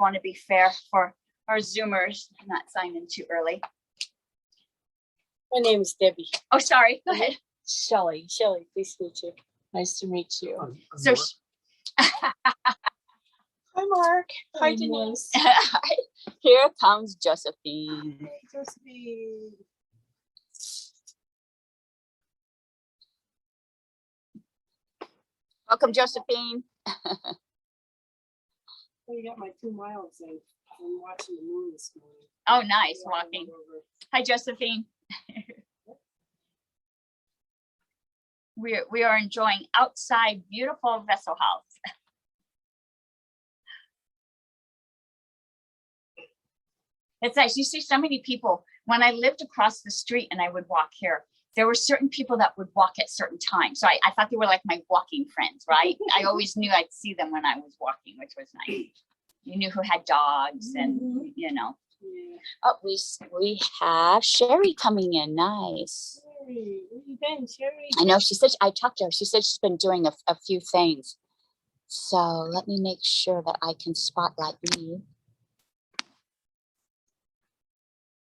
want to be fair for our Zoomers, not sign in too early. My name is Debbie. Oh, sorry. Go ahead. Shelly. Shelly, please meet you. Nice to meet you. So, Hi, Mark. Hi, Denise. here comes Josephine. Hey, Josephine. Welcome, Josephine. I got my 2 miles in. I'm watching the moon this morning. Oh, nice. Walking. Hi, Josephine. We are enjoying outside beautiful Vessel House. It's nice. You see so many people. When I lived across the street and I would walk here, there were certain people that would walk at certain times. So I thought they were like my walking friends, right? I always knew I'd see them when I was walking, which was nice. You knew who had dogs and, you know. Yeah. Oh, we have Sherry coming in. Nice. Sherry, where you been, Sherry? I know. She said, I talked to her. She said she's been doing a few things. So let me make sure that I can spotlight you.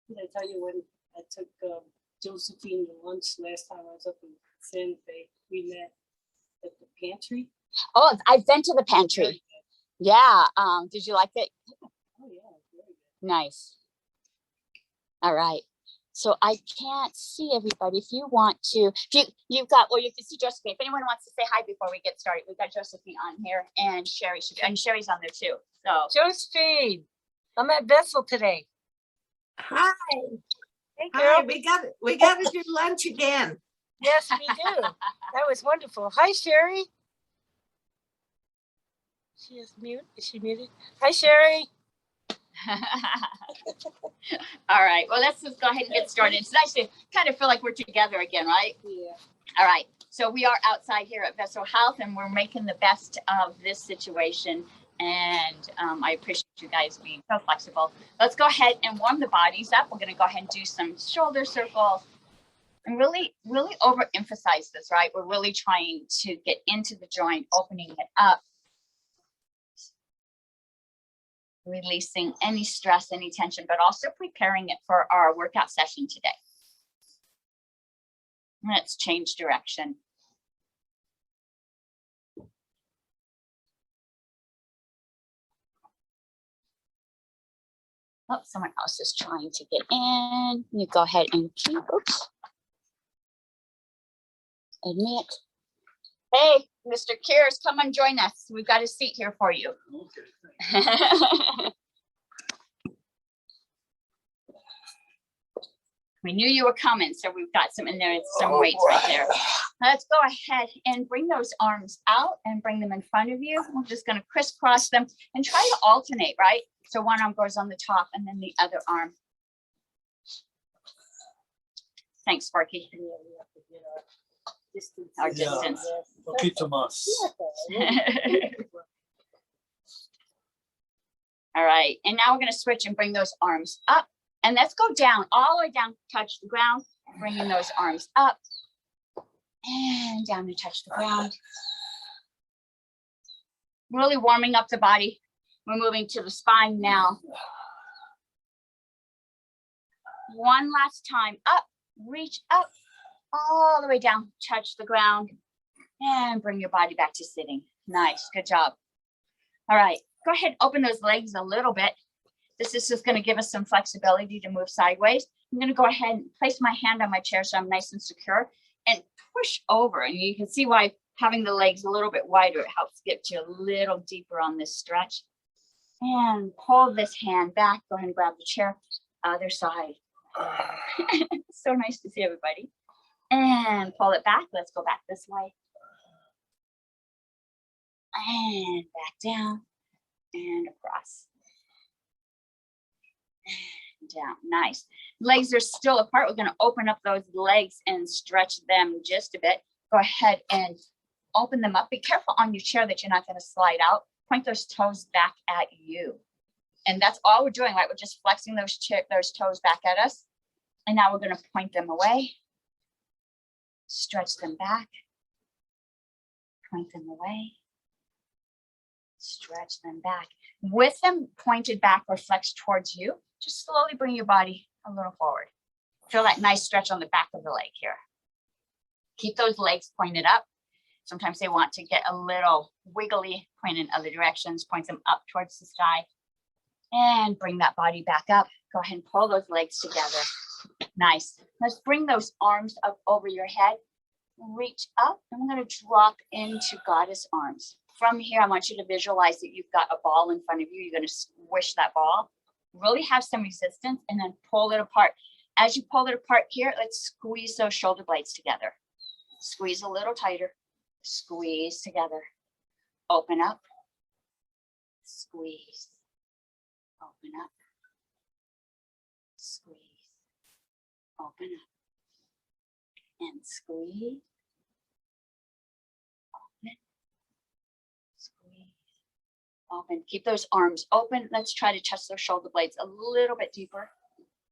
Did I tell you when I took Josephine to lunch last time I was up in Santa Fe? We met at the pantry. Oh, I've been to the pantry. Yeah. Did you like it? Oh yeah, very good. Nice. All right. So I can't see everybody. If you want to, if you've got, well, you can see Josephine. If anyone wants to say hi before we get started, we've got Josephine on here and Sherry. And Sherry's on there too. So Josephine, I'm at Vessel today. Hi. Hey, Hi, girl. we got to do lunch again. Yes, we do. That was wonderful. Hi, Sherry. She is mute. Is she muted? Hi, Sherry. all right. Well, let's just go ahead and get started. It's nice to kind of feel like we're together again, right? Yeah. All right. So we are outside here at Vessel Health and we're making the best of this situation. And I appreciate you guys being so flexible. Let's go ahead and warm the bodies up. We're going to go ahead and do some shoulder circles and really overemphasize this, right? We're really trying to get into the joint, opening it up, releasing any stress, any tension, but also preparing it for our workout session today. Let's change direction. Oh, someone else is trying to get in. You go ahead and keep, oops. Admit. Hey, Mr. Kears, come and join us. We've got a seat here for you. Okay. We knew you were coming, so we've got some in there, some weights right there. Let's go ahead and bring those arms out and bring them in front of you. We're just going to crisscross them and try to alternate, right? So one arm goes on the top and then the other arm. Thanks, Sparky. Our distance. Poquito más. All right, and now we're going to switch and bring those arms up. And let's go down, all the way down, touch the ground, bringing those arms up and down to touch the ground. Really warming up the body. We're moving to the spine now. One last time, up, reach up, all the way down, touch the ground, and bring your body back to sitting. Nice, good job. All right, go ahead, open those legs a little bit. This is just going to give us some flexibility to move sideways. I'm going to go ahead and place my hand on my chair so I'm nice and secure and push over. And you can see why having the legs a little bit wider, it helps get you a little deeper on this stretch. And pull this hand back. Go ahead and grab the chair. Other side. So nice to see everybody. And pull it back. Let's go back this way. And back down and across. Down. Nice. Legs are still apart. We're going to open up those legs and stretch them just a bit. Go ahead and open them up. Be careful on your chair that you're not going to slide out. Point those toes back at you. And that's all we're doing, right? We're just flexing those toes back at us. And now we're going to point them away. Stretch them back. Point them away. Stretch them back. With them pointed back or flexed towards you, just slowly bring your body a little forward. Feel that nice stretch on the back of the leg here. Keep those legs pointed up. Sometimes they want to get a little wiggly, point in other directions, point them up towards the sky. And bring that body back up. Go ahead and pull those legs together. Nice. Let's bring those arms up over your head. Reach up, and we're going to drop into goddess arms. From here, I want you to visualize that you've got a ball in front of you. You're going to squish that ball. Really have some resistance, and then pull it apart. As you pull it apart here, let's squeeze those shoulder blades together. Squeeze a little tighter. Squeeze together. Open up. Squeeze. Open up. Squeeze. Open up. And squeeze. Open. Squeeze. Open. Keep those arms open. Let's try to touch those shoulder blades a little bit deeper.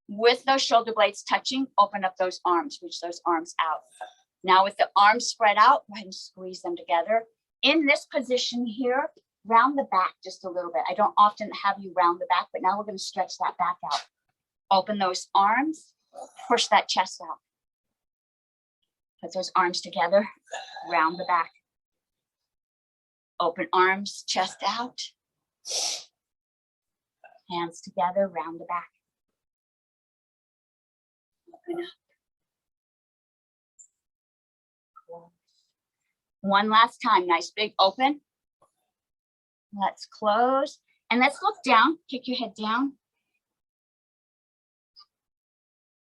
With those shoulder blades touching, open up those arms. Reach those arms out. Now with the arms spread out, go ahead and squeeze them together. In this position here, round the back just a little bit. I don't often have you round the back, but now we're going to stretch that back out. Open those arms. Push that chest out. Put those arms together, round the back. Open arms, chest out. Hands together, round the back. Open up. Close. One last time, nice big open. Let's close. And let's look down, kick your head down.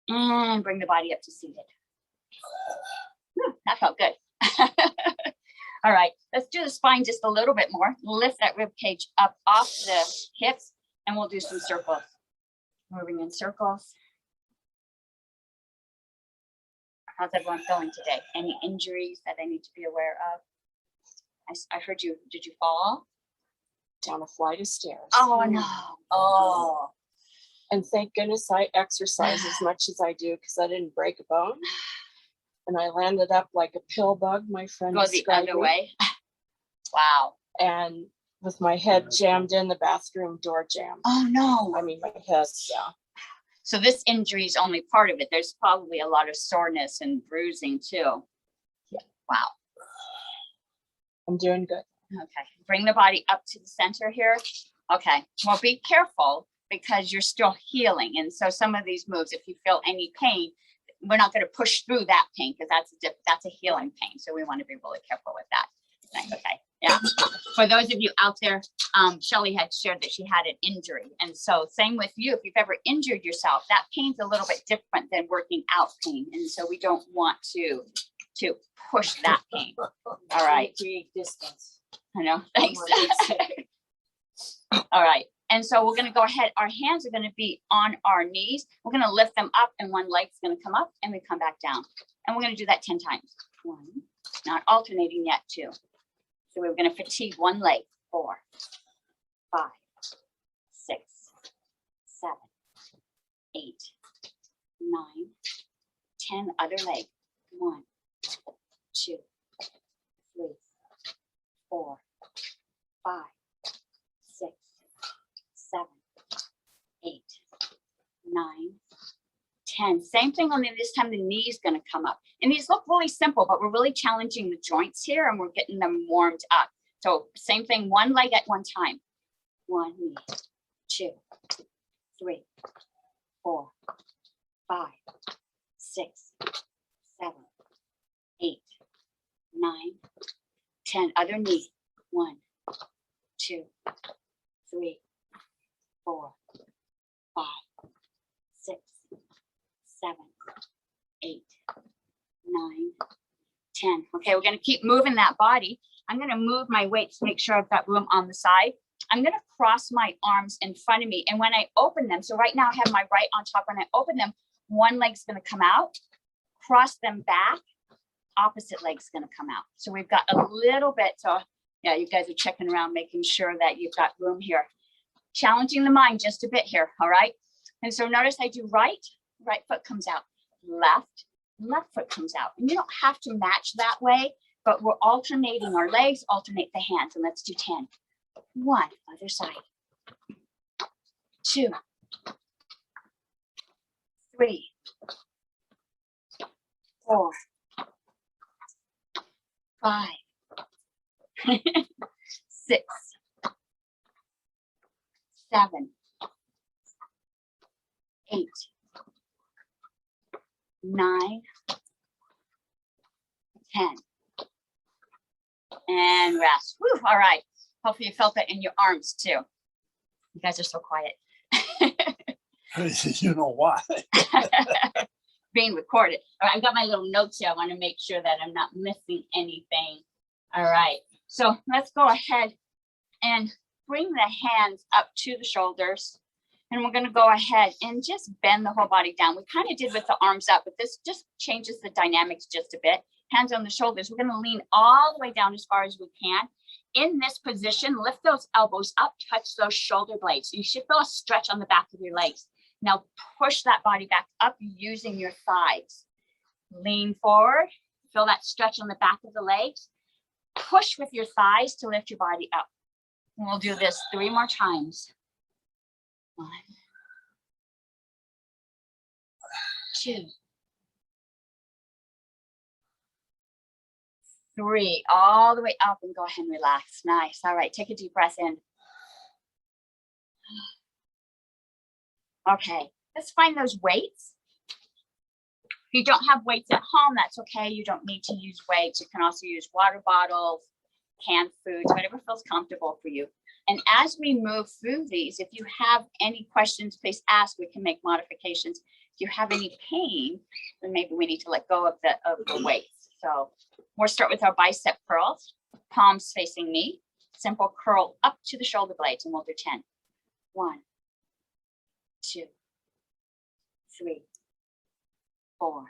And bring the body up to seated. That felt good. All right, let's do the spine just a little bit more. Lift that rib cage up off the hips, and we'll do some circles. Moving in circles. How's everyone feeling today? Any injuries that I need to be aware of? I heard you, did you fall? Down a flight of stairs. Oh no, oh. And thank goodness I exercise as much as I do because I didn't break a bone. And I landed up like a pill bug, my friend Go the described other me. way. Wow. And with my head jammed in, the bathroom door jammed. Oh no. I mean, my head, yeah. So this injury is only part of it. There's probably a lot of soreness and bruising too. Yeah. Wow. I'm doing good. Okay. Bring the body up to the center here. Okay. Well, be careful because you're still healing. And so some of these moves, if you feel any pain, we're not going to push through that pain because that's a healing pain. So we want to be really careful with that. Okay. Yeah. For those of you out there, Shelly had shared that she had an injury. And so same with you, if you've ever injured yourself, that pain's a little bit different than working out pain. And so we don't want to push that pain. All right. Create distance. I know. Thanks. All right. And so we're going to go ahead. Our hands are going to be on our knees. We're going to lift them up and one leg's going to come up and we come back down. And we're going to do that 10 times. 1, not alternating yet, 2. So we're going to fatigue one leg. 4, 5, 6, 7, 8, 9, 10. Other leg. 1, 2, 3, 4, 5, 6, 7, 8, 9, 10. Same thing, only this time the knee is going to come up. And these look really simple, but we're really challenging the joints here and we're getting them warmed up. So same thing, one leg at one time. 1 knee, 2, 3, 4, 5, 6, 7, 8, 9, 10. Other knee. 1, 2, 3, 4, 5, 6, 7, 8, 9, 10. Okay, we're going to keep moving that body. I'm going to move my weight to make sure I've got room on the side. I'm going to cross my arms in front of me. And when I open them, so right now I have my right on top. When I open them, one leg's going to come out, cross them back, opposite leg's going to come out. So we've got a little bit. So yeah, you guys are checking around, making sure that you've got room here. Challenging the mind just a bit here. All right. And so notice I do right foot comes out, left foot comes out. And you don't have to match that way, but we're alternating our legs, alternate the hands. And let's do 10. 1, other side. 2, 3, 4, 5, 6, 7, 8, 9, 10. And rest. Whew, all right. Hopefully you felt that in your arms too. You guys are so quiet. You know why? Being recorded. All right, I've got my little notes here. I want to make sure that I'm not missing anything. All right. So let's go ahead and bring the hands up to the shoulders. And we're going to go ahead and just bend the whole body down. We kind of did with the arms up, but this just changes the dynamics just a bit. Hands on the shoulders. We're going to lean all the way down as far as we can. In this position, lift those elbows up, touch those shoulder blades. You should feel a stretch on the back of your legs. Now push that body back up using your thighs. Lean forward, feel that stretch on the back of the legs. Push with your thighs to lift your body up. And we'll do this 3 more times. 1, 2, 3, all the way up and go ahead and relax. Nice. All right, take a deep breath in. Okay, let's find those weights. If you don't have weights at home, that's okay. You don't need to use weights. You can also use water bottles, canned foods, whatever feels comfortable for you. And as we move through these, if you have any questions, please ask. We can make modifications. If you have any pain, then maybe we need to let go of the weights. So we'll start with our bicep curls, palms facing me, simple curl up to the shoulder blades, and we'll do 10. 1, 2, 3, 4,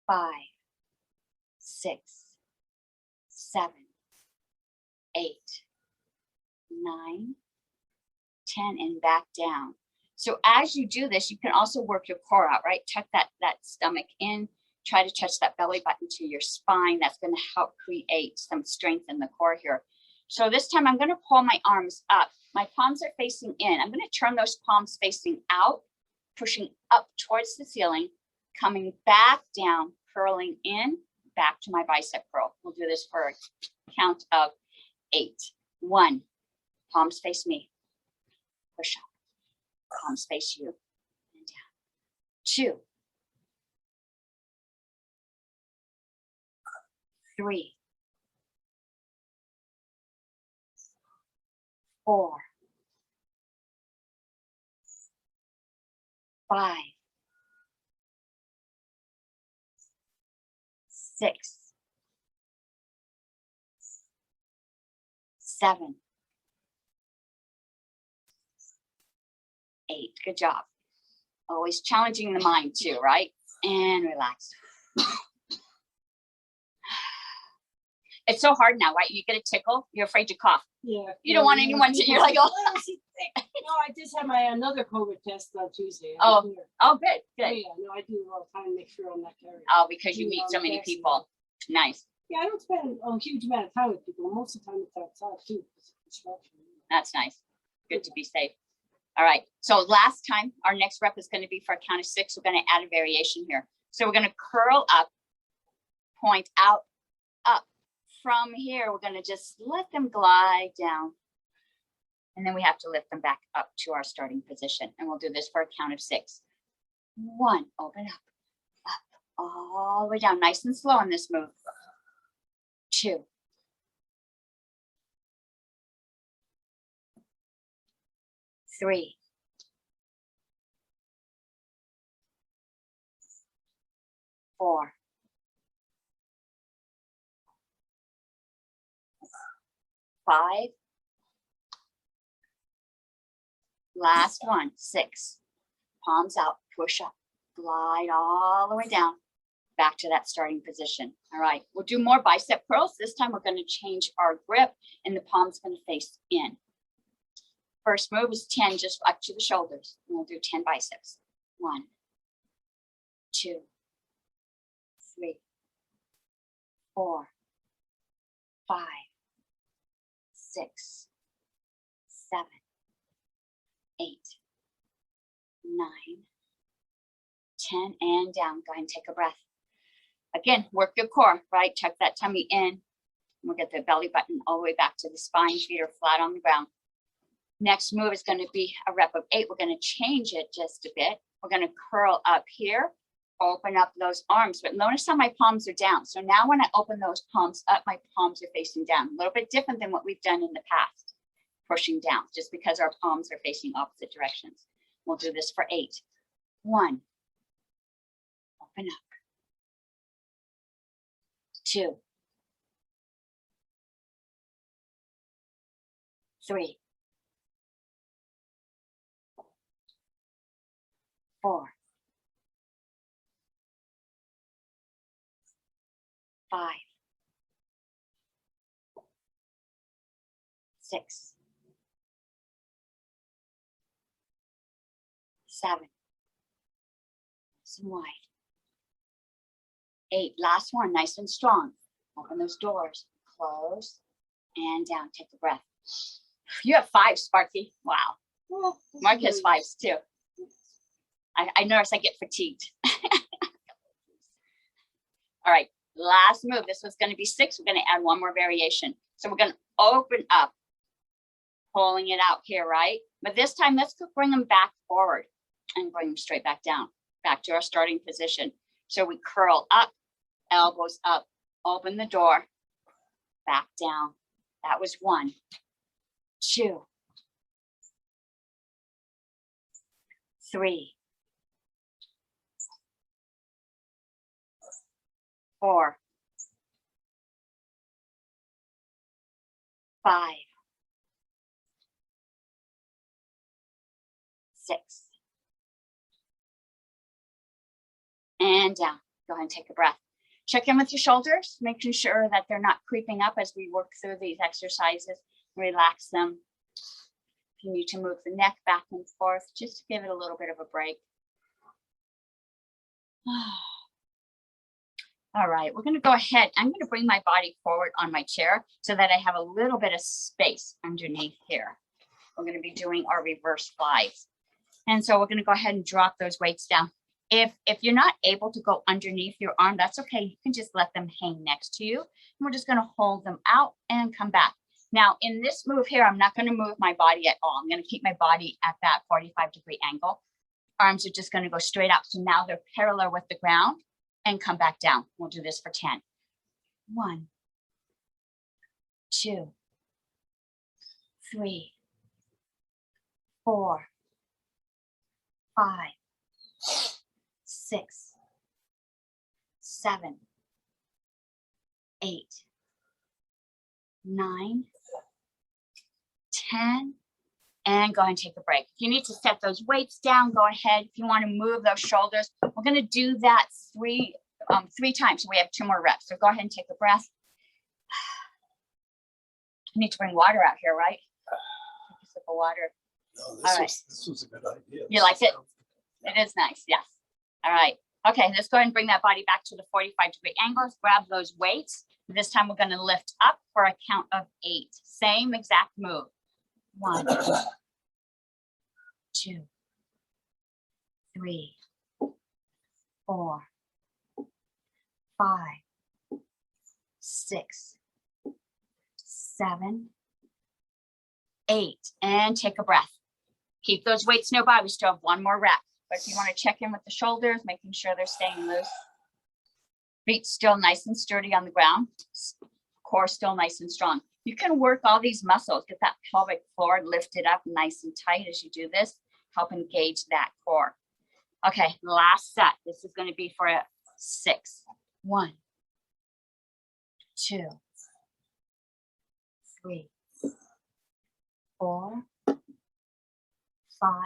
5, 6, 7, 8, 9, 10, and back down. So as you do this, you can also work your core out, right? Tuck that stomach in, try to touch that belly button to your spine. That's going to help create some strength in the core here. So this time I'm going to pull my arms up. My palms are facing in. I'm going to turn those palms facing out, pushing up towards the ceiling, coming back down, curling in, back to my bicep curl. We'll do this for a count of 8. 1, palms face me, push up, palms face you, and down. 2, 3, 4, 5, 6, 7, 8. Good job. Always challenging the mind too, right? And relax. It's so hard now, right? You get a tickle, you're afraid to cough. Yeah. You don't want anyone to, you're like, oh. No, I just had my another COVID test on Tuesday. Oh, I'm here. Oh, good, Yeah, good. yeah, no, I do it all the time to make sure I'm not carrying. Oh, because you You meet know, so many vaccinated. people. Nice. Yeah, I don't spend a huge amount of time with people. Most of the time it's outside too. Because of construction. That's nice. Good to be safe. All right. So last time, our next rep is going to be for a count of 6. We're going to add a variation here. So we're going to curl up, point out, up. From here, we're going to just let them glide down. And then we have to lift them back up to our starting position. And we'll do this for a count of 6. 1, open up, all the way down. Nice and slow in this move. 2. 3. 4. 5. Last one, 6. Palms out, push up, glide all the way down, back to that starting position. All right, we'll do more bicep curls. This time we're going to change our grip and the palm's going to face in. First move is 10, just up to the shoulders. And we'll do 10 biceps. 1, 2, 3, 4, 5, 6, 7, 8, 9, 10, and down. Go ahead and take a breath. Again, work your core, right? Tuck that tummy in. We'll get the belly button all the way back to the spine. Feet are flat on the ground. Next move is going to be a rep of 8. We're going to change it just a bit. We're going to curl up here, open up those arms. But notice how my palms are down. So now when I open those palms up, my palms are facing down. A little bit different than what we've done in the past. Pushing down, just because our palms are facing opposite directions. We'll do this for 8. 1. Open up. 2. 3. 4. 5. 6. 7. Nice and wide. 8. Last one, nice and strong. Open those doors. Close and down. Take a breath. You have 5, Sparky. Wow. Well, Mark has 5s too. I notice I get fatigued. All right, last move. This was going to be 6. We're going to add one more variation. So we're going to open up, pulling it out here, right? But this time, let's bring them back forward and bring them straight back down, back to our starting position. So we curl up, elbows up, open the door, back down. That was 1, 2, 3, 4, 5, 6, and down. Go ahead and take a breath. Check in with your shoulders, making sure that they're not creeping up as we work through these exercises. Relax them. If you need to move the neck back and forth, just to give it a little bit of a break. All right, we're going to go ahead. I'm going to bring my body forward on my chair so that I have a little bit of space underneath here. We're going to be doing our reverse flies. And so we're going to go ahead and drop those weights down. If you're not able to go underneath your arm, that's okay. You can just let them hang next to you. And we're just going to hold them out and come back. Now, in this move here, I'm not going to move my body at all. I'm going to keep my body at that 45-degree angle. Arms are just going to go straight out. So now they're parallel with the ground and come back down. We'll do this for 10. 1, 2, 3, 4, 5, 6, 7, 8, 9, 10, and go ahead and take a break. If you need to set those weights down, go ahead. If you want to move those shoulders, we're going to do that three times. So we have 2 more reps. So go ahead and take a breath. I need to bring water out here, right? Take a sip of water. No, All right. this was a good idea. You like it? It is nice, yes. All right. Okay, let's go ahead and bring that body back to the 45-degree angles. Grab those weights. This time we're going to lift up for a count of 8. Same exact move. 1, 2, 3, 4, 5, 6, 7, 8, and take a breath. Keep those weights nearby. We still have 1 more rep. But if you want to check in with the shoulders, making sure they're staying loose. Feet still nice and sturdy on the ground. Core still nice and strong. You can work all these muscles. Get that pelvic floor lifted up nice and tight as you do this. Help engage that core. Okay, last set. This is going to be for a 6. 1, 2, 3, 4, 5,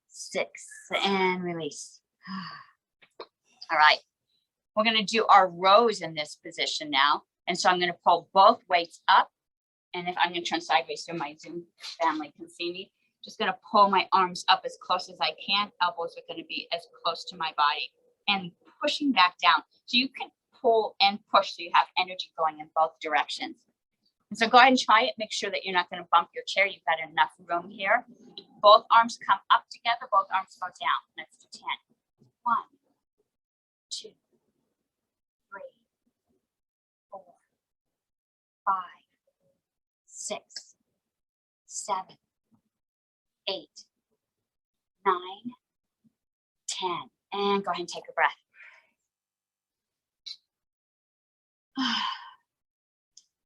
6, and release. All right. We're going to do our rows in this position now. And so I'm going to pull both weights up. And if I'm going to turn sideways so my Zoom family can see me, just going to pull my arms up as close as I can. Elbows are going to be as close to my body and pushing back down. So you can pull and push so you have energy going in both directions. And so go ahead and try it. Make sure that you're not going to bump your chair. You've got enough room here. Both arms come up together. Both arms go down. Let's do 10. 1, 2, 3, 4, 5, 6, 7, 8, 9, 10. And go ahead and take a breath.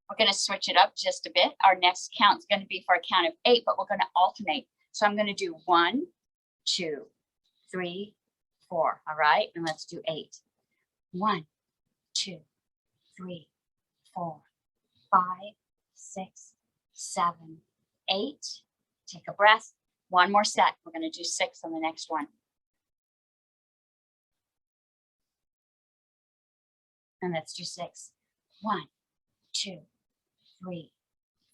We're going to switch it up just a bit. Our next count is going to be for a count of 8, but we're going to alternate. So I'm going to do 1, 2, 3, 4. All right. And let's do 8. 1, 2, 3, 4, 5, 6, 7, 8. Take a breath. One more set. We're going to do 6 on the next one. And let's do 6. 1, 2, 3,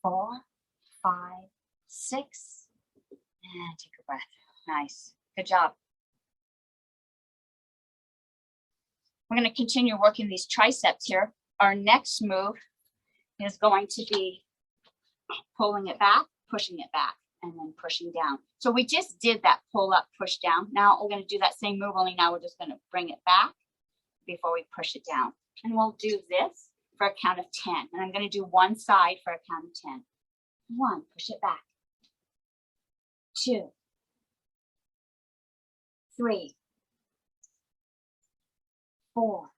4, 5, 6. And take a breath. Nice. Good job. We're going to continue working these triceps here. Our next move is going to be pulling it back, pushing it back, and then pushing down. So we just did that pull up, push down. Now we're going to do that same move, only now we're just going to bring it back before we push it down. And we'll do this for a count of 10. And I'm going to do one side for a count of 10. 1, push it back. 2, 3, 4,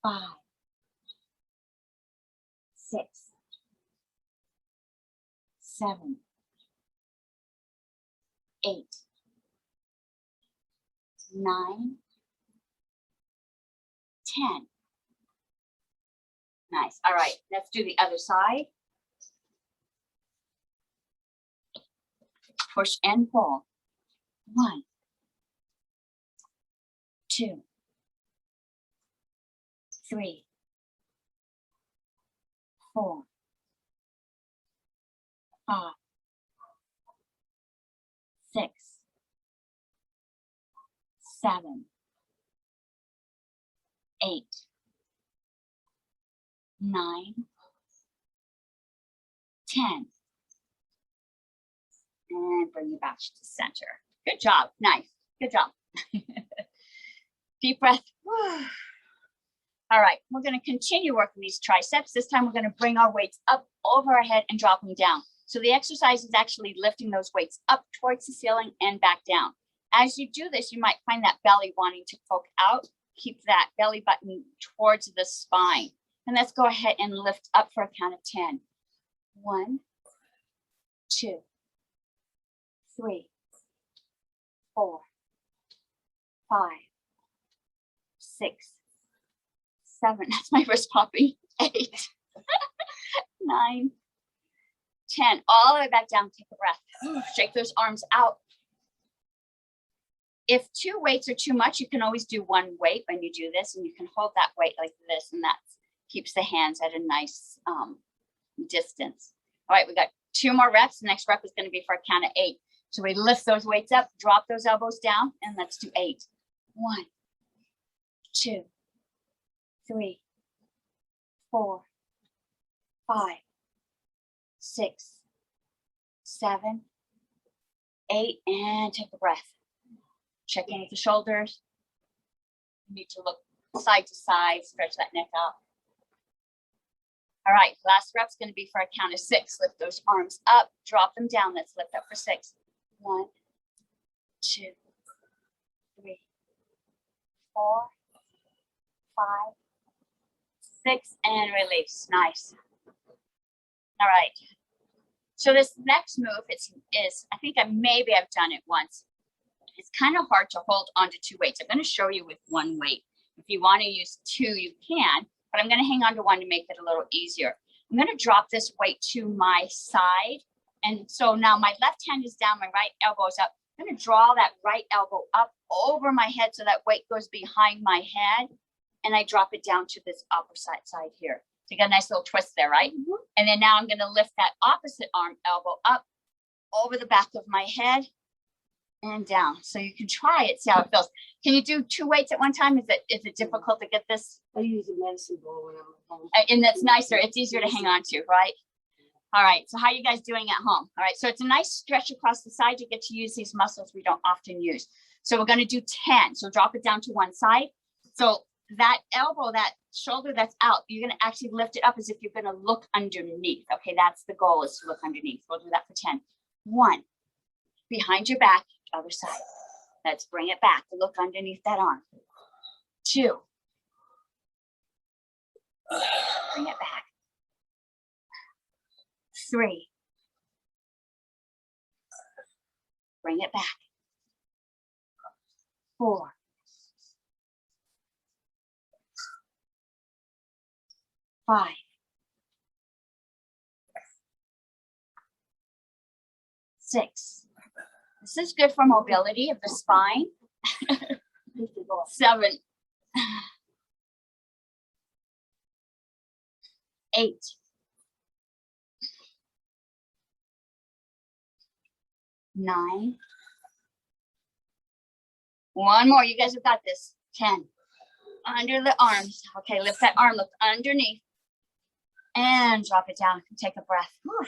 5, 6, 7, 8, 9, 10. Nice. All right, let's do the other side. Push and pull. 1, 2, 3, 4, 5, 6, 7, 8, 9, 10. And bring it back to the center. Good job. Nice. Good job. Deep breath. All right. We're going to continue working these triceps. This time we're going to bring our weights up over our head and drop them down. So the exercise is actually lifting those weights up towards the ceiling and back down. As you do this, you might find that belly wanting to poke out. Keep that belly button towards the spine. And let's go ahead and lift up for a count of 10. 1, 2, 3, 4, 5, 6, 7. That's my wrist popping. 8, 9, 10. All the way back down. Take a breath. Shake those arms out. If 2 weights are too much, you can always do 1 weight when you do this, and you can hold that weight like this, and that keeps the hands at a nice distance. All right, we got 2 more reps. The next rep is going to be for a count of 8. So we lift those weights up, drop those elbows down, and let's do 8. 1, 2, 3, 4, 5, 6, 7, 8, and take a breath. Check in with the shoulders. You need to look side to side, stretch that neck out. All right, last rep's going to be for a count of 6. Lift those arms up, drop them down. Let's lift up for 6. 1, 2, 3, 4, 5, 6, and release. Nice. All right. So this next move is I think I've done it once. It's kind of hard to hold onto 2 weights. I'm going to show you with 1 weight. If you want to use 2, you can, but I'm going to hang on to 1 to make it a little easier. I'm going to drop this weight to my side. And so now my left hand is down, my right elbow is up. I'm going to draw that right elbow up over my head so that weight goes behind my head. And I drop it down to this upper side here. So you got a nice little twist there, right? Mm-hmm. And then now I'm going to lift that opposite arm elbow up over the back of my head and down. So you can try it, see how it feels. Can you do 2 weights at one time? Is it difficult to get this? I use a medicine ball when I'm at home. And that's nicer. It's easier to hang on to, right? All right. So how are you guys doing at home? All right. So it's a nice stretch across the side. You get to use these muscles we don't often use. So we're going to do 10. So drop it down to one side. So that elbow, that shoulder that's out, you're going to actually lift it up as if you're going to look underneath. Okay. That's the goal, is to look underneath. We'll do that for 10. 1, behind your back, other side. Let's bring it back. Look underneath that arm. 2. Bring it back. 3. Bring it back. 4. 5. 6. This is good for mobility of the spine. 7. 8. 9. 1 more. You guys have got this. 10. Under the arms. Okay, lift that arm, look underneath. And drop it down. Take a breath. Whew.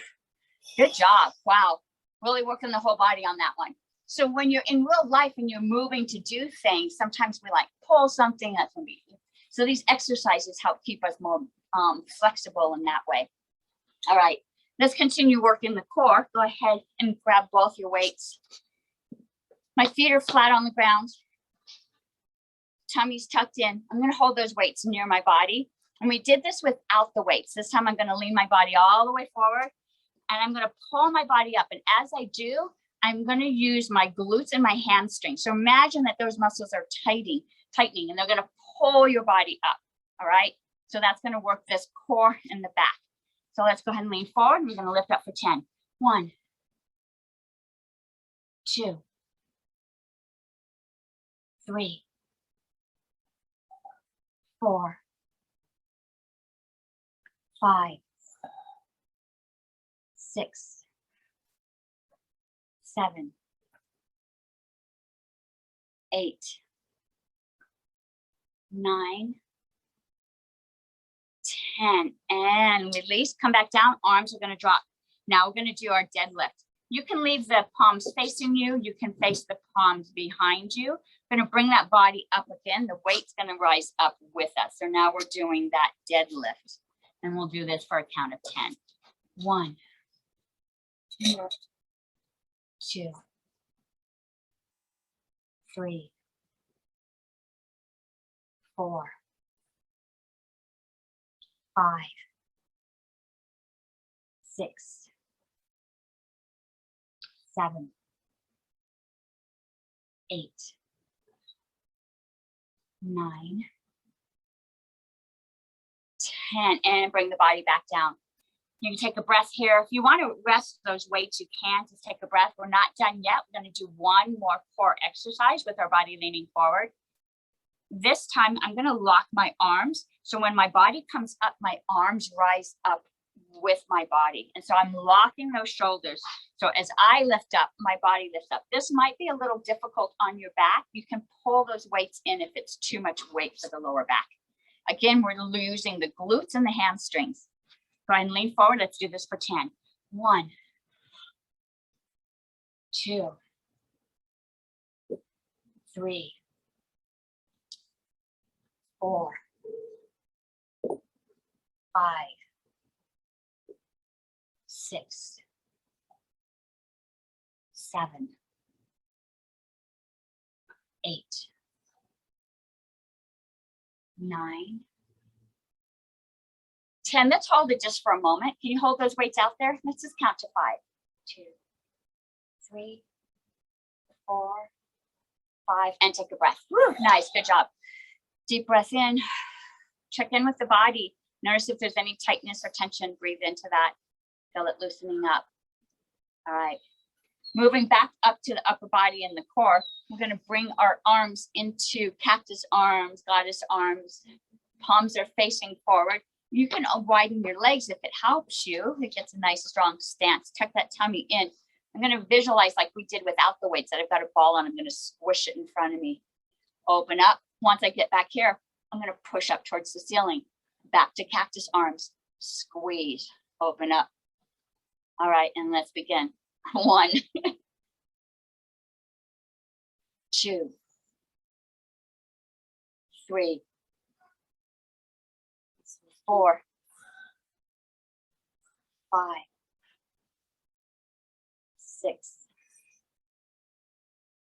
Good job. Wow. Really working the whole body on that one. So when you're in real life and you're moving to do things, sometimes we like pull something. That's gonna be. So these exercises help keep us more flexible in that way. All right, let's continue working the core. Go ahead and grab both your weights. My feet are flat on the ground. Tummy's tucked in. I'm gonna hold those weights near my body. And we did this without the weights. This time I'm gonna lean my body all the way forward and I'm gonna pull my body up. And as I do, I'm gonna use my glutes and my hamstrings. So imagine that those muscles are tightening and they're gonna pull your body up, all right? So that's gonna work this core in the back. So let's go ahead and lean forward. We're gonna lift up for 10. 1, 2, 3, 4, 5, 6, 7, 8, 9, 10, and release. Come back down. Arms are going to drop. Now we're going to do our deadlift. You can leave the palms facing you. You can face the palms behind you. We're going to bring that body up again. The weight's going to rise up with us. So now we're doing that deadlift. And we'll do this for a count of 10. 1, 2, 3, 4, 5, 6, 7, 8, 9, 10, and bring the body back down. You can take a breath here. If you want to rest those weights, you can. Just take a breath. We're not done yet. We're going to do one more core exercise with our body leaning forward. This time, I'm going to lock my arms. So when my body comes up, my arms rise up with my body. And so I'm locking those shoulders. So as I lift up, my body lifts up. This might be a little difficult on your back. You can pull those weights in if it's too much weight for the lower back. Again, we're using the glutes and the hamstrings. Go ahead and lean forward. Let's do this for 10. 1, 2, 3, 4, 5, 6, 7, 8, 9, 10. Let's hold it just for a moment. Can you hold those weights out there? Let's just count to 5. 2, 3, 4, 5, and take a breath. Woo, nice, good job. Deep breath in. Check in with the body. Notice if there's any tightness or tension. Breathe into that. Feel it loosening up. All right. Moving back up to the upper body and the core, we're going to bring our arms into cactus arms, goddess arms. Palms are facing forward. You can widen your legs if it helps you. It gets a nice strong stance. Tuck that tummy in. I'm going to visualize like we did without the weights, that I've got a ball and I'm going to squish it in front of me. Open up. Once I get back here, I'm going to push up towards the ceiling. Back to cactus arms. Squeeze. Open up. All right, and let's begin. 1, 2, 3, 4, 5, 6,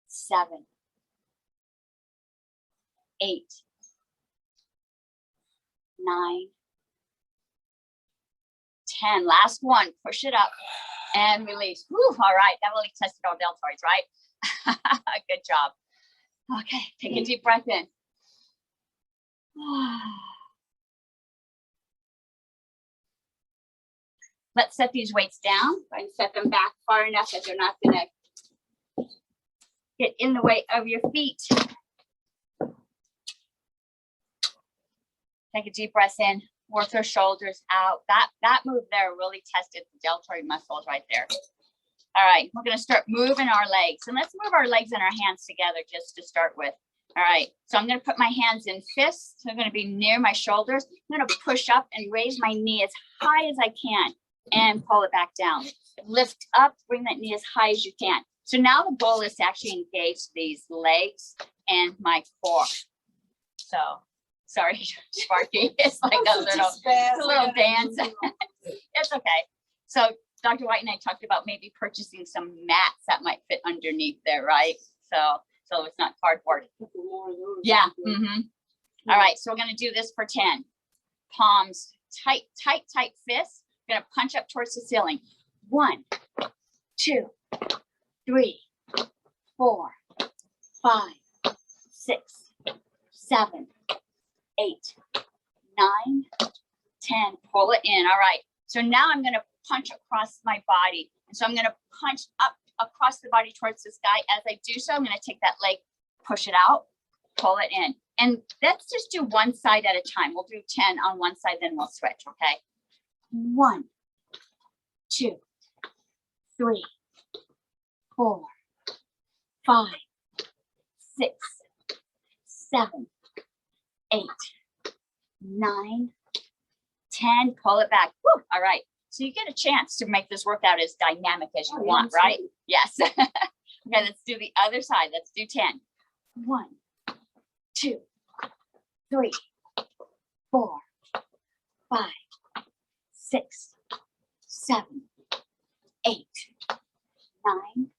7, 8, 9, 10. Last one. Push it up and release. Whew, all right. That really tested our deltoids, right? Good job. Okay. Take a deep breath in. Let's set these weights down and set them back far enough that they're not going to get in the way of your feet. Take a deep breath in. Work those shoulders out. That move there really tested the deltoid muscles right there. All right, we're going to start moving our legs. And let's move our legs and our hands together just to start with. All right, so I'm going to put my hands in fists. They're going to be near my shoulders. I'm going to push up and raise my knee as high as I can and pull it back down. Lift up, bring that knee as high as you can. So now the goal is to actually engage these legs and my core. So, sorry, Sparky. It's like a little dance. It's okay. So Dr. White and I talked about maybe purchasing some mats that might fit underneath there, right? So it's not cardboard. Yeah. All right. So we're going to do this for 10. Palms tight, tight, tight fists. We're going to punch up towards the ceiling. 1, 2, 3, 4, 5, 6, 7, 8, 9, 10. Pull it in. All right. So now I'm going to punch across my body. And so I'm going to punch up across the body towards the sky. As I do so, I'm going to take that leg, push it out, pull it in. And let's just do one side at a time. We'll do 10 on one side, then we'll switch, okay? 1, 2, 3, 4, 5, 6, 7, 8, 9, 10. Pull it back. Woo. All right. So you get a chance to make this workout as dynamic as you want, right? Yes. Okay, let's do the other side. Let's do 10. 1, 2, 3, 4, 5, 6, 7, 8, 9,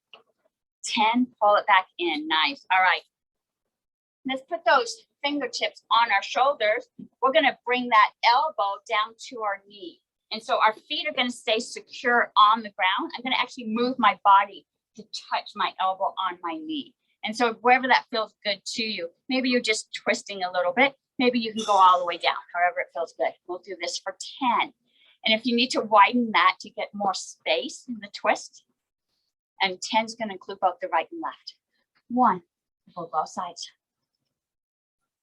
10. Pull it back in. Nice. All right. Let's put those fingertips on our shoulders. We're going to bring that elbow down to our knee. And so our feet are going to stay secure on the ground. I'm going to actually move my body to touch my elbow on my knee. And so wherever that feels good to you, maybe you're just twisting a little bit. Maybe you can go all the way down, however it feels good. We'll do this for 10. And if you need to widen that to get more space in the twist, and 10 is going to include both the right and left. 1, pull both sides.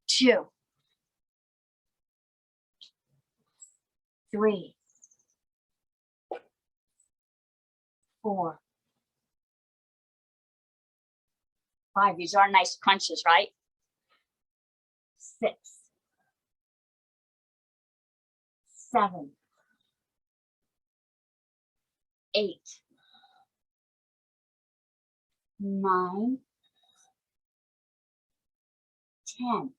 2, 3, 4, 5. These are nice crunches, right? 6, 7, 8, 9, 10.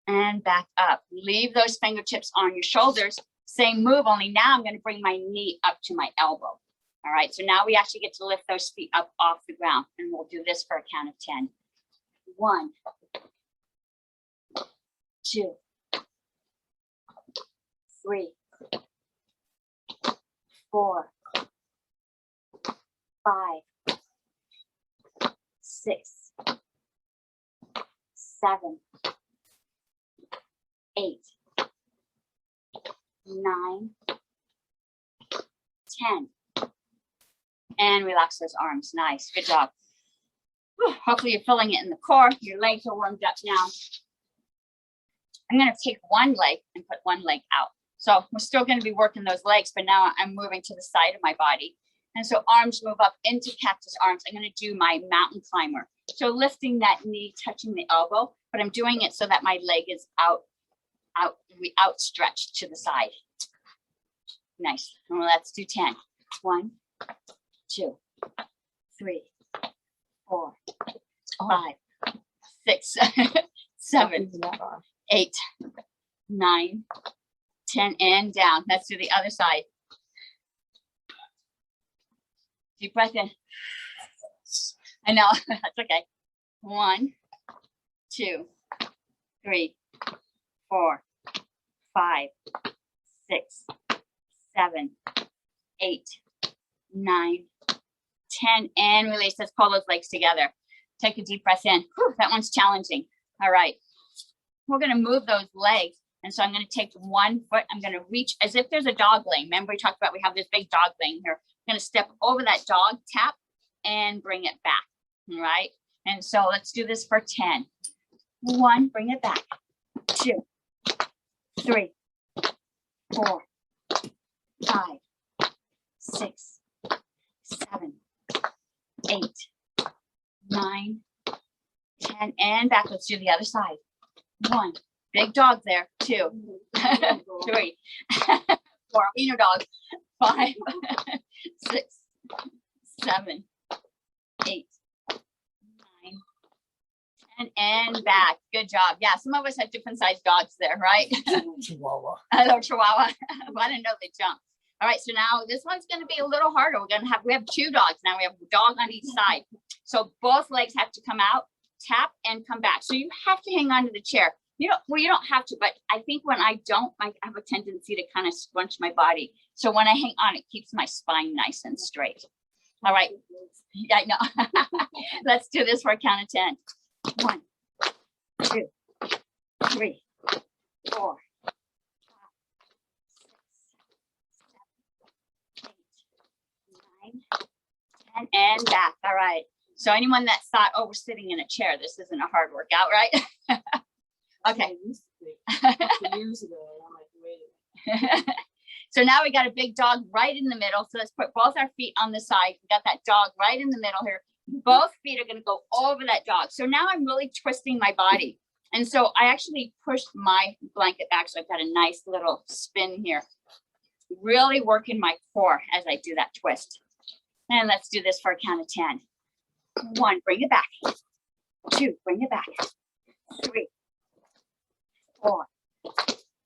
And back up. Leave those fingertips on your shoulders. Same move, only now I'm going to bring my knee up to my elbow. All right, so now we actually get to lift those feet up off the ground, and we'll do this for a count of 10. 1, 2, 3, 4, 5, 6, 7, 8, 9, 10. And relax those arms. Nice. Good job. Whew. Hopefully you're feeling it in the core. Your legs are warmed up now. I'm going to take one leg and put one leg out. So we're still going to be working those legs, but now I'm moving to the side of my body. And so arms move up into cactus arms. I'm going to do my mountain climber. So lifting that knee, touching the elbow, but I'm doing it so that my leg is outstretched to the side. Nice. Well, let's do 10. 1, 2, 3, 4, 5, 6, 7, 8, 9, 10, and down. Let's do the other side. Deep breath in. I know, that's okay. 1, 2, 3, 4, 5, 6, 7, 8, 9, 10, and release. Let's pull those legs together. Take a deep breath in. Whew, that one's challenging. All right. We're going to move those legs. And so I'm going to take one foot. I'm going to reach as if there's a dog laying. Remember we talked about we have this big dog laying here. I'm going to step over that dog, tap, and bring it back. All right. And so let's do this for 10. 1, bring it back. 2, 3, 4, 5, 6, 7, 8, 9, 10, and back. Let's do the other side. 1, big dog there. 2, 3, 4, wiener dog. 5, 6, 7, 8, 9, 10, and back. Good job. Yeah, some of us have different sized dogs there, right? Chihuahua. Hello, Chihuahua. I didn't know they jump. All right, so now this one's going to be a little harder. We have 2 dogs now. We have a dog on each side. So both legs have to come out, tap, and come back. So you have to hang on to the chair. You don't have to, but I think when I don't, I have a tendency to kind of scrunch my body. So when I hang on, it keeps my spine nice and straight. All right. Yeah, I know. Let's do this for a count of 10. 1, 2, 3, 4, 5, 6, 7, 8, 9, 10, and back. All right. So anyone that thought, oh, we're sitting in a chair, this isn't a hard workout, right? Okay. Years ago, I'm like, wait a minute. So now we got a big dog right in the middle. So let's put both our feet on the side. We got that dog right in the middle here. Both feet are going to go over that dog. So now I'm really twisting my body. And so I actually pushed my blanket back. So I've got a nice little spin here. Really working my core as I do that twist. And let's do this for a count of 10. 1, bring it back. 2, bring it back. 3, 4, 5, 6,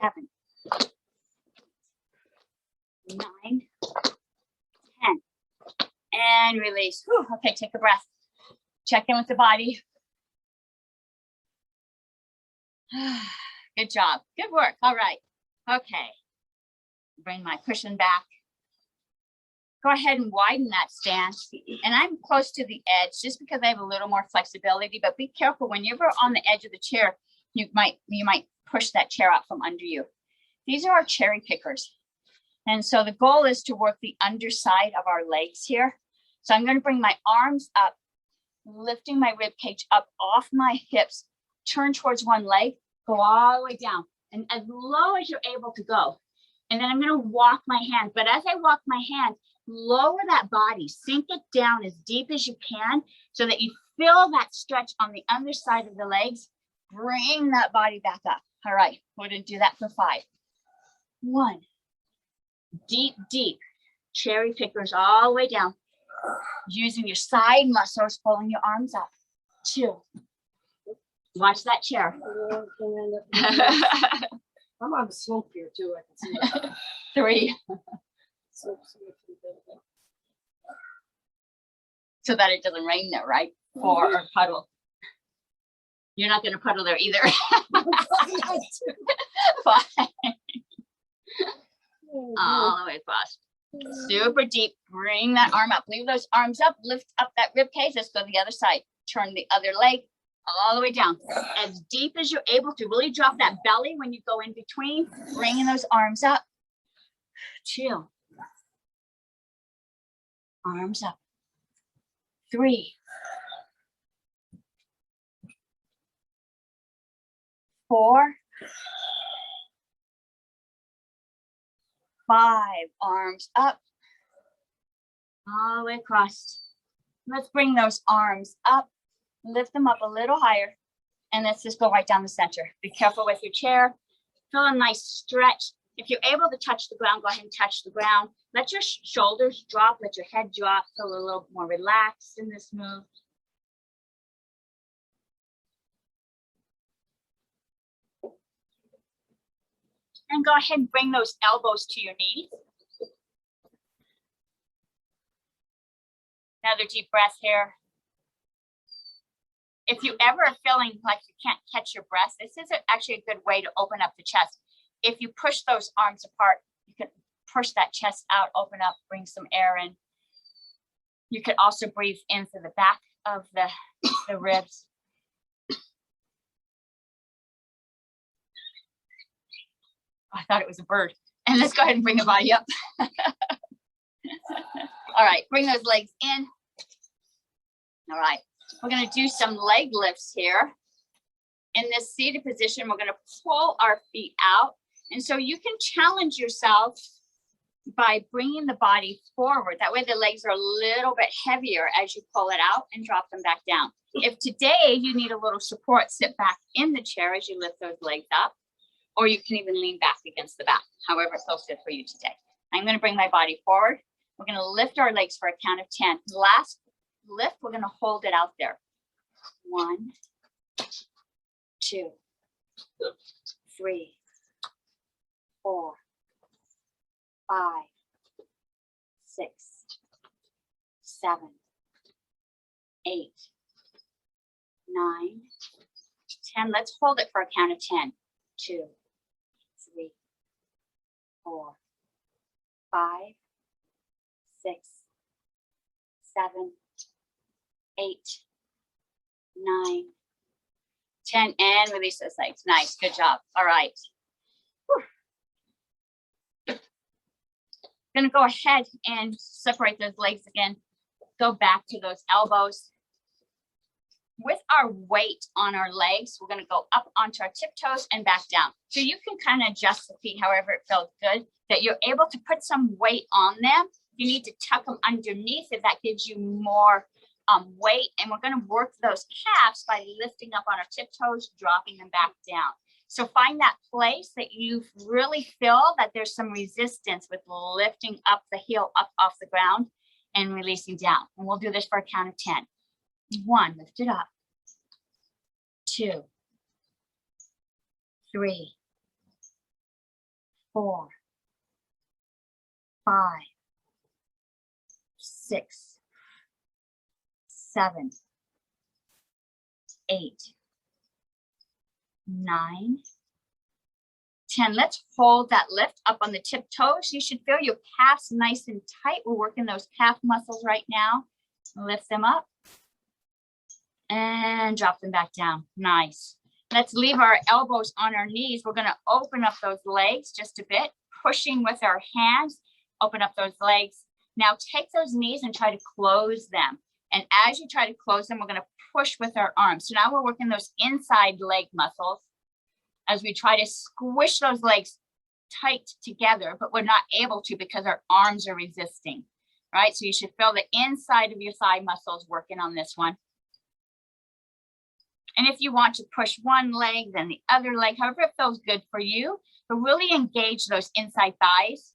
7, 9, 10, and release. Whew, okay, take a breath. Check in with the body. Good job. Good work. All right. Okay. Bring my cushion back. Go ahead and widen that stance. And I'm close to the edge just because I have a little more flexibility, but be careful when you're on the edge of the chair, you might push that chair out from under you. These are our cherry pickers. And so the goal is to work the underside of our legs here. So I'm going to bring my arms up, lifting my rib cage up off my hips, turn towards one leg, go all the way down and as low as you're able to go. And then I'm going to walk my hand. But as I walk my hand, lower that body, sink it down as deep as you can so that you feel that stretch on the underside of the legs. Bring that body back up. All right, we're going to do that for 5. 1, deep, deep cherry pickers all the way down. Using your side muscles, pulling your arms up. 2. Watch that chair. I'm on the slope here too. I can see that. 3. So that it doesn't rain there, right? 4, or puddle. You're not going to puddle there either. 5. All the way across. Super deep. Bring that arm up. Leave those arms up. Lift up that rib cage. Let's go to the other side. Turn the other leg all the way down. As deep as you're able to. Really drop that belly when you go in between. Bringing those arms up. Chill. Arms up. 3. 4. 5, arms up, all the way across. Let's bring those arms up, lift them up a little higher, and let's just go right down the center. Be careful with your chair. Feel a nice stretch. If you're able to touch the ground, go ahead and touch the ground. Let your shoulders drop, let your head drop, feel a little more relaxed in this move. And go ahead and bring those elbows to your knees. Another deep breath here. If you ever are feeling like you can't catch your breath, this is actually a good way to open up the chest. If you push those arms apart, you can push that chest out, open up, bring some air in. You could also breathe in through the back of the ribs. I thought it was a bird. And let's go ahead and bring the body up. All right, bring those legs in. All right, we're gonna do some leg lifts here. In this seated position, we're gonna pull our feet out. And so you can challenge yourself by bringing the body forward. That way the legs are a little bit heavier as you pull it out and drop them back down. If today you need a little support, sit back in the chair as you lift those legs up, or you can even lean back against the back, however it feels good for you today. I'm gonna bring my body forward. We're gonna lift our legs for a count of 10. Last lift, we're gonna hold it out there. 1, 2, 3, 4, 5, 6, 7, 8, 9, 10. Let's hold it for a count of 10. 2, 3, 4, 5, 6, 7, 8, 9, 10, and release those legs. Nice, good job. All right. Whew. Gonna go ahead and separate those legs again. Go back to those elbows. With our weight on our legs, we're gonna go up onto our tiptoes and back down. So you can kind of adjust the feet however it feels good, that you're able to put some weight on them. You need to tuck them underneath if that gives you more weight. And we're gonna work those calves by lifting up on our tiptoes, dropping them back down. So find that place that you really feel that there's some resistance with lifting up the heel up off the ground and releasing down. And we'll do this for a count of 10. 1, lift it up. 2, 3, 4, 5, 6, 7, 8, 9, 10. Let's hold that lift up on the tiptoes. You should feel your calves nice and tight. We're working those calf muscles right now. Lift them up and drop them back down. Nice. Let's leave our elbows on our knees. We're going to open up those legs just a bit, pushing with our hands. Open up those legs. Now take those knees and try to close them. And as you try to close them, we're going to push with our arms. So now we're working those inside leg muscles as we try to squish those legs tight together, but we're not able to because our arms are resisting, right? So you should feel the inside of your thigh muscles working on this one. And if you want to push one leg, then the other leg, however it feels good for you, but really engage those inside thighs.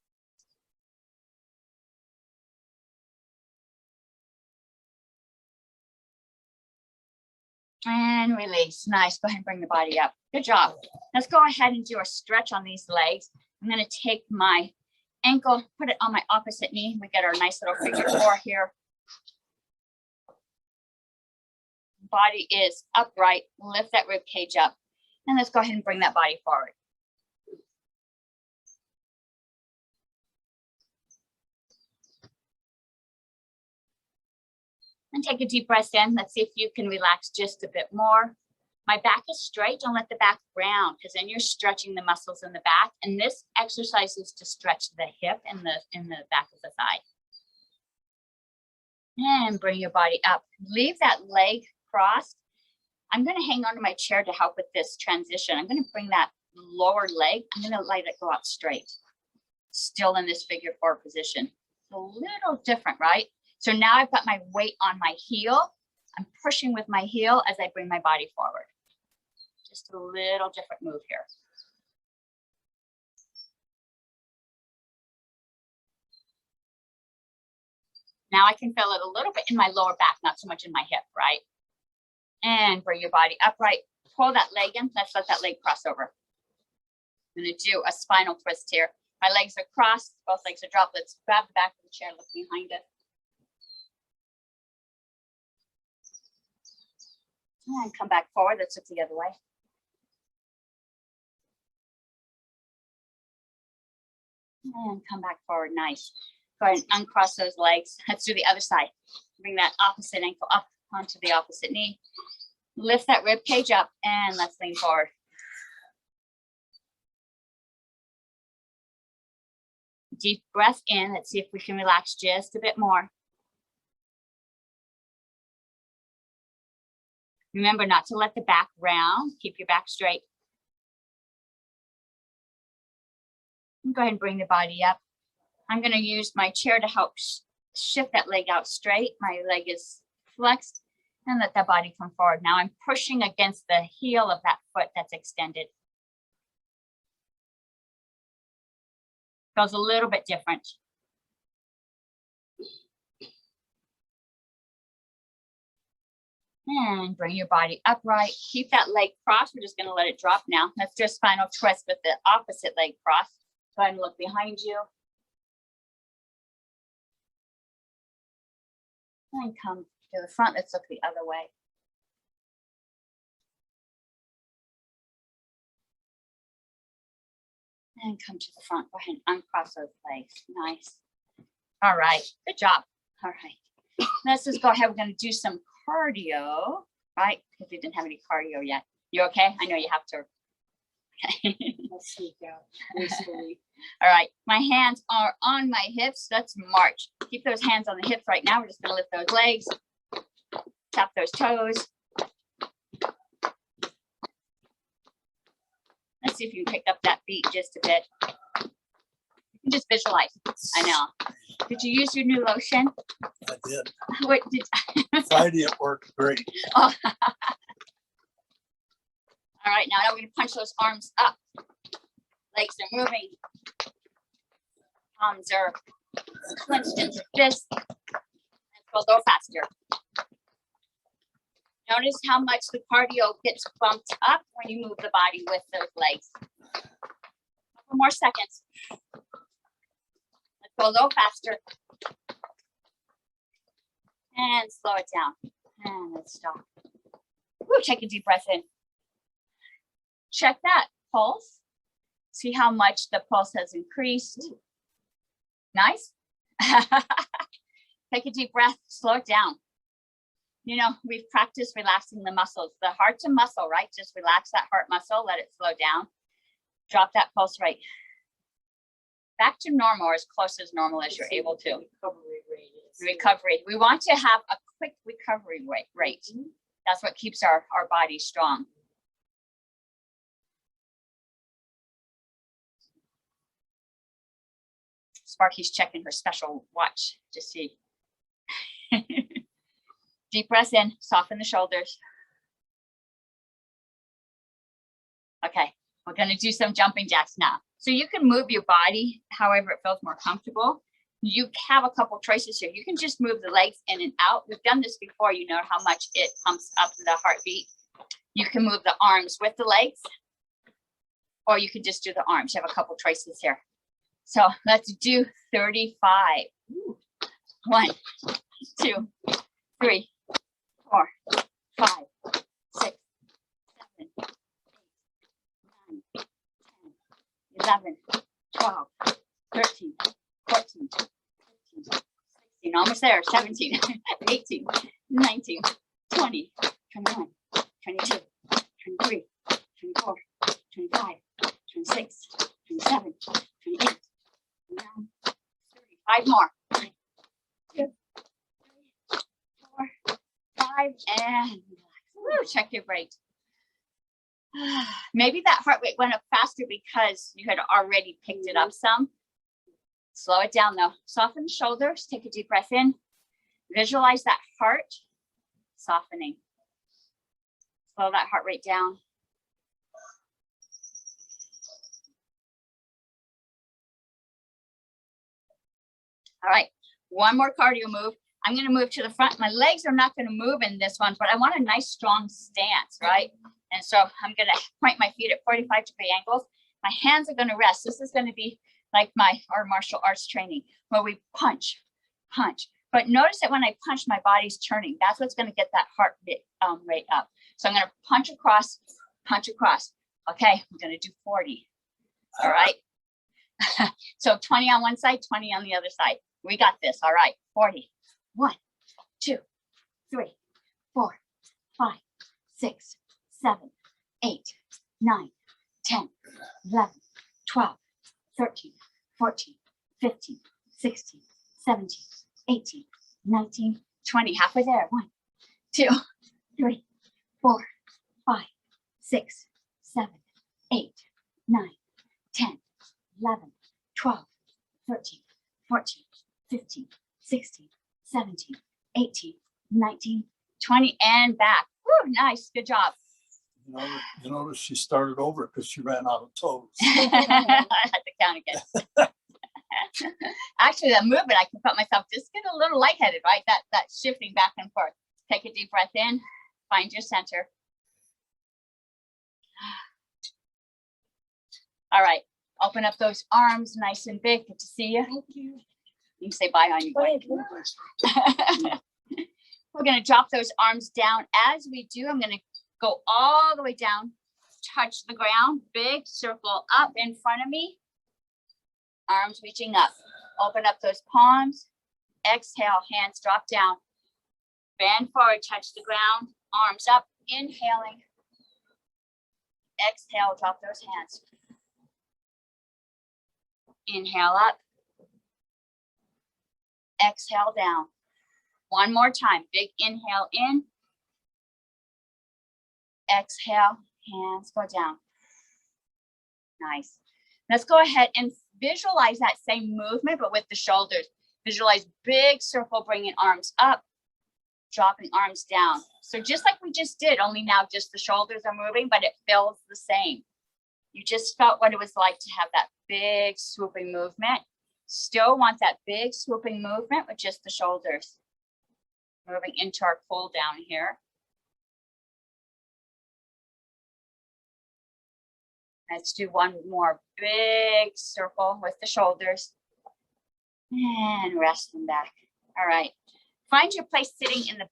And release. Nice. Go ahead and bring the body up. Good job. Let's go ahead and do a stretch on these legs. I'm going to take my ankle, put it on my opposite knee. We get our nice little figure 4 here. Body is upright. Lift that rib cage up. And let's go ahead and bring that body forward. And take a deep breath in. Let's see if you can relax just a bit more. My back is straight. Don't let the back round because then you're stretching the muscles in the back. And this exercise is to stretch the hip and the back of the thigh. And bring your body up. Leave that leg crossed. I'm going to hang on to my chair to help with this transition. I'm going to bring that lower leg. I'm going to let it go out straight. still in this figure 4 position. It's a little different, right? So now I've got my weight on my heel. I'm pushing with my heel as I bring my body forward. Just a little different move here. Now I can feel it a little bit in my lower back, not so much in my hip, right? And bring your body upright. Pull that leg in. Let's let that leg cross over. I'm going to do a spinal twist here. My legs are crossed. Both legs are dropped. Let's grab the back of the chair, look behind it. And come back forward. Let's look the other way. And come back forward. Nice. Go ahead and uncross those legs. Let's do the other side. Bring that opposite ankle up onto the opposite knee. Lift that rib cage up and let's lean forward. Deep breath in. Let's see if we can relax just a bit more. Remember not to let the back round. Keep your back straight. And go ahead and bring the body up. I'm going to use my chair to help shift that leg out straight. My leg is flexed and let that body come forward. Now I'm pushing against the heel of that foot that's extended. Feels a little bit different. And bring your body upright. Keep that leg crossed. We're just going to let it drop now. Let's do a spinal twist with the opposite leg crossed. Go ahead and look behind you. And come to the front. Let's look the other way. And come to the front. Go ahead and uncross those legs. Nice. All right. Good job. All right. Let's just go ahead. We're going to do some cardio, right? Because we didn't have any cardio yet. You okay? I know you have to. Okay. I'll sneak out gracefully. All right. My hands are on my hips. Let's march. Keep those hands on the hips right now. We're just going to lift those legs. Tap those toes. Let's see if you can pick up that beat just a bit. You can just visualize. I know. Did you use your new lotion? I did. What did Friday it worked great. Oh. All right, now we're going to punch those arms up. Legs are moving. Palms are clenched into fists. Let's go a little faster. Notice how much the cardio gets bumped up when you move the body with those legs. A couple more seconds. Let's go a little faster. And slow it down. And let's stop. Woo, take a deep breath in. Check that pulse. See how much the pulse has increased. Nice. Take a deep breath, slow it down. You know, we've practiced relaxing the muscles. The heart's a muscle, right? Just relax that heart muscle, let it slow down. Drop that pulse rate. Back to normal or as close as normal as you're able to. Recovery rate is. Recovery. We want to have a quick recovery rate. That's what keeps our body strong. Sparky's checking her special watch to see. Deep breath in, soften the shoulders. Okay, we're going to do some jumping jacks now. So you can move your body however it feels more comfortable. You have a couple choices here. You can just move the legs in and out. We've done this before. You know how much it pumps up the heartbeat. You can move the arms with the legs, or you can just do the arms. You have a couple choices here. So let's do 35. 1, 2, 3, 4, 5, 6, 7, 8, 9, 10, 11, 12, 13, 14, 15, 16, almost there, 17, 18, 19, 20, 21, 22, 23, 24, 25, 26, 27, 28, 29, 30. 5 more. 1, 2, 3, 4, 5, and woo, check your rate. Maybe that heart rate went up faster because you had already picked it up some. Slow it down though. Soften the shoulders. Take a deep breath in. Visualize that heart softening. Slow that heart rate down. All right, one more cardio move. I'm going to move to the front. My legs are not going to move in this one, but I want a nice strong stance, right? And so I'm going to point my feet at 45-degree angles. My hands are going to rest. This is going to be like our martial arts training where we punch, punch. But notice that when I punch, my body's turning. That's what's going to get that heart rate up. So I'm going to punch across, punch across. Okay, I'm going to do 40. All right. So 20 on one side, 20 on the other side. We got this. All right, 40. 1, 2, 3, 4, 5, 6, 7, 8, 9, 10, 11, 12, 13, 14, 15, 16, 17, 18, 19, 20. Halfway there. 1, 2, 3, 4, 5, 6, 7, 8, 9, 10, 11, 12, 13, 14, 15, 16, 17, 18, 19, 20, and back. Woo, nice. Good job. You notice she started over because she ran out of toes. I had to count again. Actually, that movement, I can felt myself just get a little lightheaded, right? That shifting back and forth. Take a deep breath in. Find your center. All right. Open up those arms nice and big. Good to see you. Thank you. You can say bye on your way. We're going to drop those arms down. As we do, I'm going to go all the way down, touch the ground, big circle up in front of me. Arms reaching up. Open up those palms. Exhale, hands drop down. Bend forward, touch the ground. Arms up, inhaling. Exhale, drop those hands. Inhale up. Exhale down. One more time. Big inhale in. Exhale, hands go down. Nice. Let's go ahead and visualize that same movement, but with the shoulders. Visualize big circle, bringing arms up, dropping arms down. So just like we just did, only now just the shoulders are moving, but it feels the same. You just felt what it was like to have that big swooping movement. Still want that big swooping movement with just the shoulders. Moving into our pull down here. Let's do one more big circle with the shoulders. And rest them back. All right. Find your place sitting in the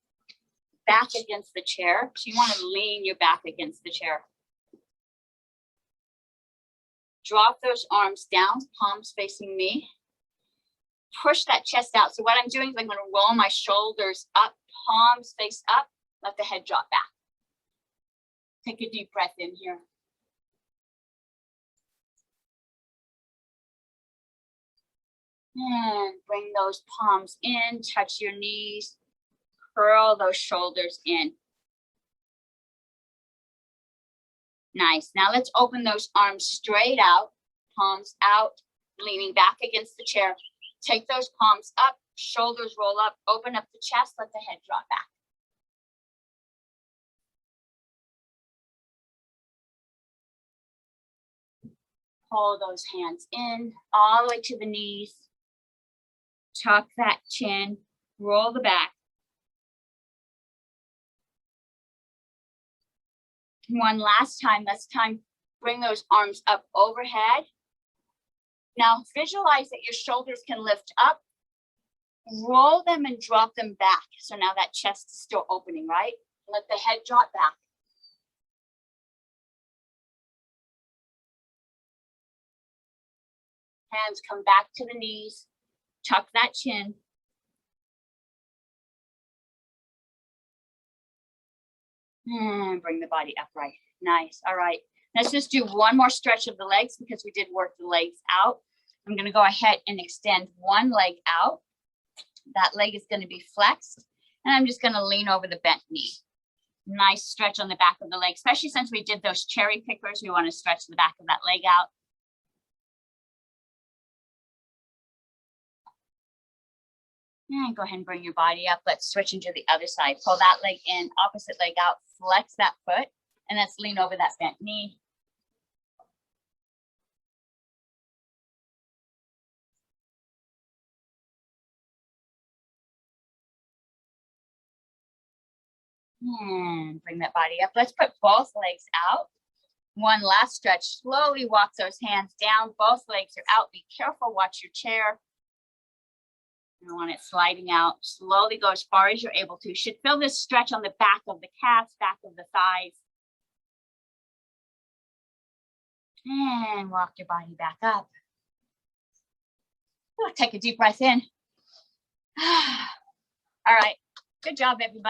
back against the chair. So you want to lean your back against the chair. Drop those arms down, palms facing me. Push that chest out. So what I'm doing is I'm going to roll my shoulders up, palms face up, let the head drop back. Take a deep breath in here. And bring those palms in, touch your knees, curl those shoulders in. Nice. Now let's open those arms straight out, palms out, leaning back against the chair. Take those palms up, shoulders roll up, open up the chest, let the head drop back. Pull those hands in, all the way to the knees. Tuck that chin, roll the back. One last time, bring those arms up overhead. Now visualize that your shoulders can lift up, roll them and drop them back. So now that chest is still opening, right? Let the head drop back. Hands come back to the knees, tuck that chin. And bring the body upright. Nice. All right. Let's just do one more stretch of the legs because we did work the legs out. I'm going to go ahead and extend one leg out. That leg is going to be flexed. And I'm just going to lean over the bent knee. Nice stretch on the back of the leg, especially since we did those cherry pickers. We want to stretch the back of that leg out. And go ahead and bring your body up. Let's switch into the other side. Pull that leg in, opposite leg out, flex that foot, and let's lean over that bent knee. And bring that body up. Let's put both legs out. One last stretch. Slowly walk those hands down. Both legs are out. Be careful. Watch your chair. You don't want it sliding out. Slowly go as far as you're able to. You should feel this stretch on the back of the calves, back of the thighs. And walk your body back up. Take a deep breath in. All right. Good job, everybody.